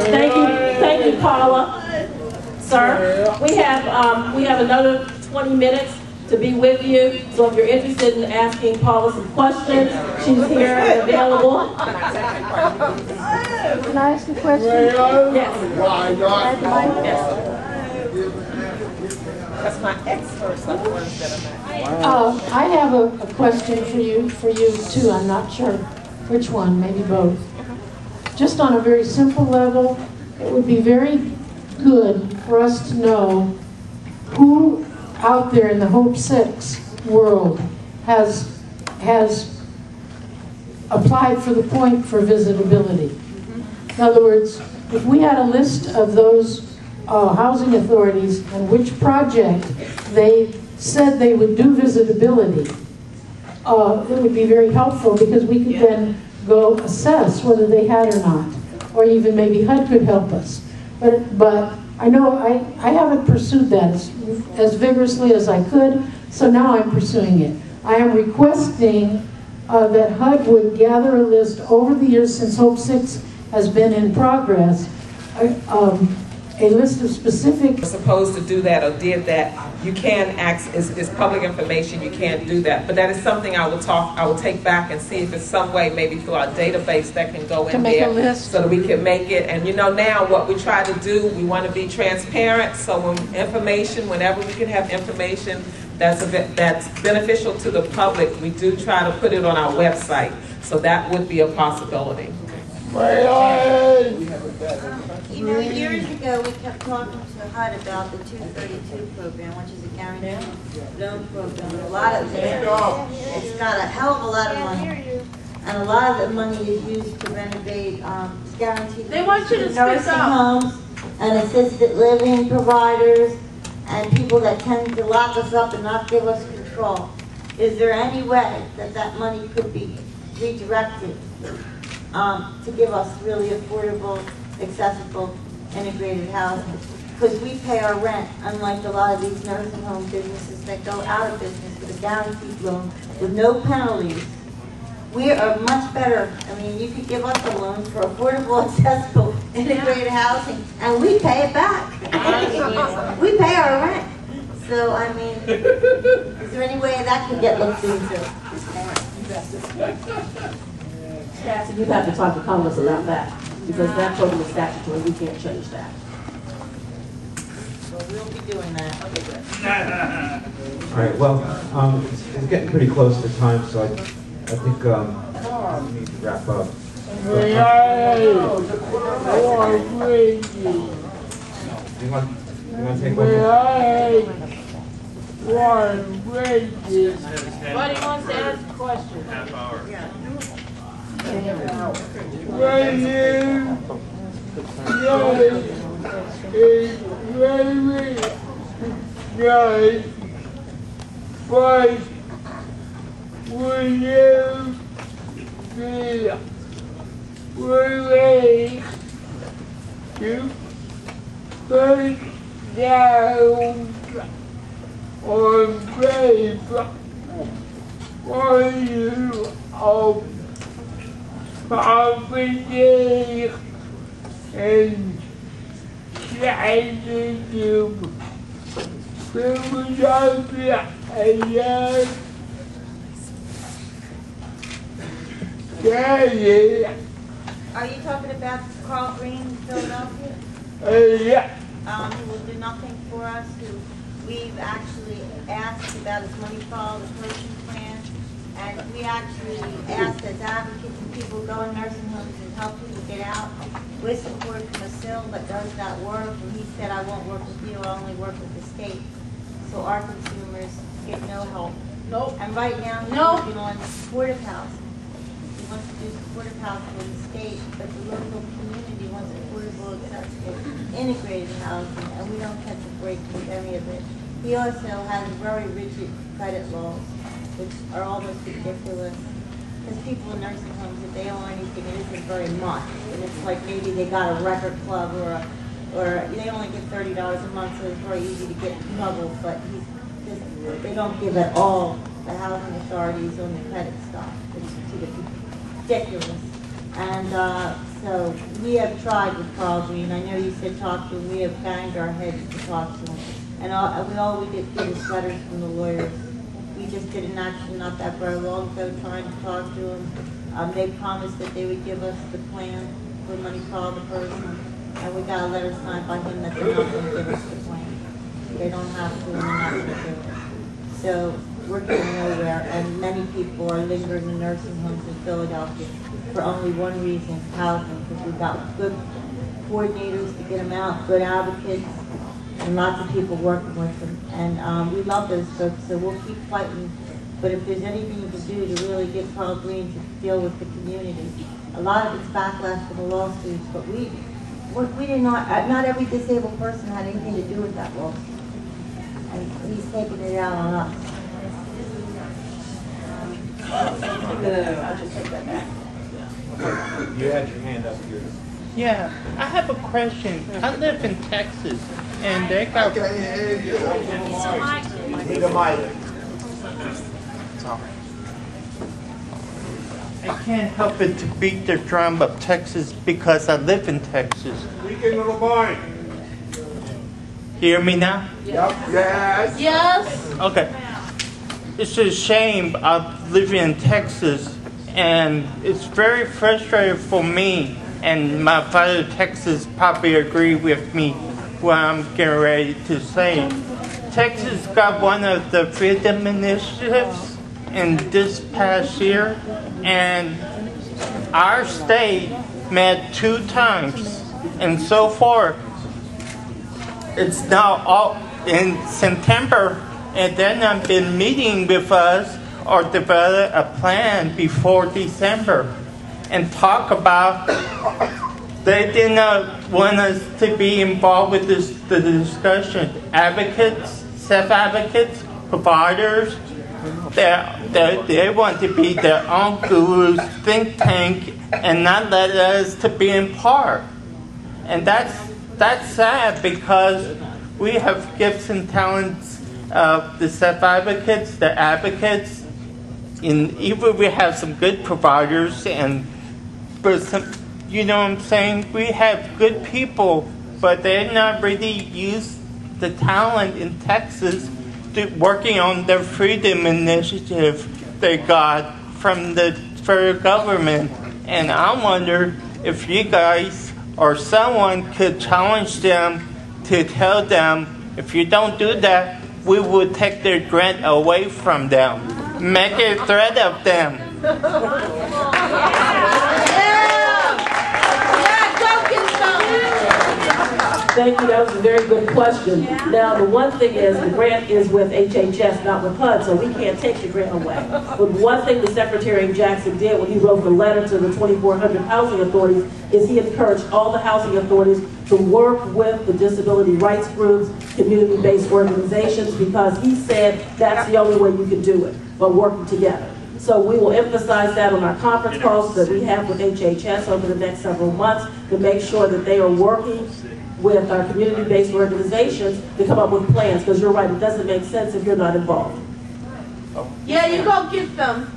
Thank you, Paula. Sir, we have another 20 minutes to be with you. So if you're interested in asking Paula some questions, she's here and available. Can I ask a question? Yes. That's my experts are the ones that are not. I have a question for you too. I'm not sure which one, maybe both. Just on a very simple level, it would be very good for us to know who out there in the Hope 6 world has applied for the point for visitability. In other words, if we had a list of those housing authorities and which project they said they would do visitability, it would be very helpful because we could then go assess whether they had or not, or even maybe HUD could help us. But I know I haven't pursued that as vigorously as I could, so now I'm pursuing it. I am requesting that HUD would gather a list over the years since Hope 6 has been in progress, a list of specific... Supposed to do that or did that, you can access, it's public information, you can't do that. But that is something I will take back and see if there's some way, maybe through our database, that can go in there. A list. So that we can make it. And you know, now what we try to do, we want to be transparent. So when whenever we can have information that's beneficial to the public, we do try to put it on our website. So that would be a possibility. You know, years ago we kept talking to HUD about the 232 program, which is a guaranteed loan program. A lot of it's got a hell of a lot of money, and a lot of the money is used to renovate guaranteed nursing homes and assisted living providers and people that tend to lock us up and not give us control. Is there any way that that money could be redirected to give us really affordable, accessible, integrated housing? Because we pay our rent, unlike a lot of these nursing home businesses that go out of business with a guaranteed loan with no penalties. We are much better. I mean, you could give us a loan for affordable, accessible, integrated housing, and we pay it back. We pay our rent. So, I mean, is there any way that could get looked into? Cassie, you have to talk to Congress about that, because that program is statutory. We can't change that. So we'll be doing that. Okay, good. All right, well, it's getting pretty close to time, so I think we need to wrap up. Do you want to take one more? Buddy wants to ask a question. Half hour. Yeah. Property and changing Philadelphia and Are you talking about Carl Green, Philadelphia? yeah. Who will do nothing for us, who we've actually asked about his money follow the Persian plan, and we actually asked as advocates and people go in nursing homes and help people get out with support from a SIL that does that work, and he said, I won't work with you, I'll only work with the state. So our consumers get no help. Nope. And right now he's working on supportive housing. He wants to do supportive housing with the state, but the local community wants affordable, accessible, integrated housing, and we don't catch a break with any of it. He also has very rigid credit laws, which are almost ridiculous. Because people in nursing homes, if they owe anything, it isn't very much. And it's like maybe they got a record club or they only get $30 a month, so it's very easy to get in trouble. But they don't give at all the housing authorities on the credit stuff. It's ridiculous. And So we have tried with Carl Green. I know you said talk to him. We have banged our heads to talk to him. And all we did get is letters from the lawyers. We just did an action not that very long ago trying to talk to them. They promised that they would give us the plan for money called the person. And we got a letter signed by him that they're not going to give us the plan. They don't have to and they're not going to do it. So we're getting nowhere, and many people are lingering in nursing homes in Philadelphia for only one reason, housing, because we've got good coordinators to get them out, good advocates, and lots of people working with them. And we love those folks, so we'll keep fighting. But if there's anything you can do to really get Carl Green to deal with the community, a lot of it's backlash from the lawsuits, but we did not every disabled person had anything to do with that lawsuit. And he's taking it out on us. I'll just take that back. You had your hand up here. Yeah, I have a question. I live in Texas, and they got... Need a mic. I can't help it to beat the drum of Texas because I live in Texas. Speaking little boy. Hear me now? Yes. Yes. Okay. It's a shame of living in Texas, and it's very frustrating for me, and my father Texas probably agree with me what I'm getting ready to say. Texas got one of the freedom initiatives in this past year, and our state met 2 times, and so far it's now all in September, and they've not been meeting with us or develop a plan before December and talk about. They did not want us to be involved with the discussion. Advocates, self-advocates, providers, they want to be their own gurus, think tank, and not let us to be in part. And that's sad because we have gifts and talents of the self-advocates, the advocates, and even we have some good providers, but some, you know what I'm saying? We have good people, but they're not really used the talent in Texas to working on their freedom initiative they got from the federal government. And I wonder if you guys or someone could challenge them to tell them, if you don't do that, we will take their grant away from them. Make a threat of them. Thank you. That was a very good question. Now, the one thing is the grant is with HHS, not with HUD, so we can't take the grant away. But one thing the Secretary Jackson did when he wrote the letter to the 2,400 housing authorities is he encouraged all the housing authorities to work with the disability rights groups, community-based organizations, because he said that's the only way you can do it, but working together. So we will emphasize that on our conference calls that we have with HHS over the next several months to make sure that they are working with our community-based organizations to come up with plans, because you're right, it doesn't make sense if you're not involved. Yeah, you go get them.